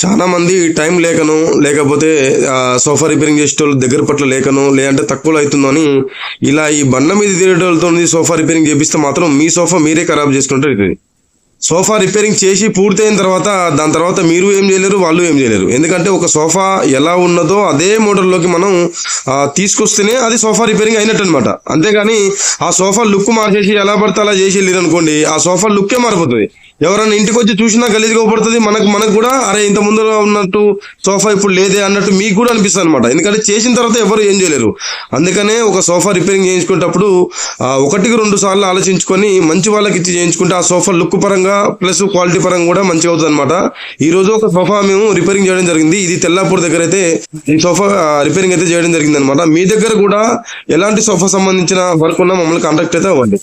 చాలా మంది టైం లేకను, లేకపోతే సోఫా రిపేరింగ్ చేసేటోళ్ళు దగ్గర పట్ల లేకను, లేదంటే తక్కువలో అవుతుందో అని ఇలా ఈ బండ్ల మీద తిరిగేటోళ్ళతో సోఫా రిపేరింగ్ చేపిస్తే మాత్రం మీ సోఫా మీరే ఖరాబ్ చేసుకుంటారు. ఇది సోఫా రిపేరింగ్ చేసి పూర్తయిన తర్వాత దాని తర్వాత మీరు ఏం చేయలేరు, వాళ్ళు ఏం చేయలేరు. ఎందుకంటే ఒక సోఫా ఎలా ఉన్నదో అదే మోడల్లోకి మనం తీసుకొస్తేనే అది సోఫా రిపేరింగ్ అయినట్టు అనమాట. అంతేగాని ఆ సోఫా లుక్ మార్చేసి ఎలా పడితే అలా చేసి వెళ్ళారు అనుకోండి, ఆ సోఫా లుక్కే మారిపోతుంది. ఎవరైనా ఇంటికి వచ్చి చూసినా గలీజ్గా పడుతుంది. మనకు కూడా అరే ఇంత ముందులో ఉన్నట్టు సోఫా ఇప్పుడు లేదే అన్నట్టు మీకు కూడా అనిపిస్తుంది అనమాట. ఎందుకంటే చేసిన తర్వాత ఎవరు ఏం చేయలేరు. అందుకనే ఒక సోఫా రిపేరింగ్ చేయించుకునేటప్పుడు ఒకటికి 2 సార్లు ఆలోచించుకొని మంచి వాళ్ళకి ఇచ్చి చేయించుకుంటే ఆ సోఫా లుక్ పరంగా ప్లస్ క్వాలిటీ పరంగా కూడా మంచిగా అవుతుంది అనమాట. ఈ రోజు ఒక సోఫా మేము రిపేరింగ్ చేయడం జరిగింది. ఇది తెల్లాపూర్ దగ్గర అయితే ఈ సోఫా రిపేరింగ్ అయితే చేయడం జరిగింది అనమాట. మీ దగ్గర కూడా ఎలాంటి సోఫా సంబంధించిన వర్క్ ఉన్నా మమ్మల్ని కాంటాక్ట్ అయితే అవ్వండి.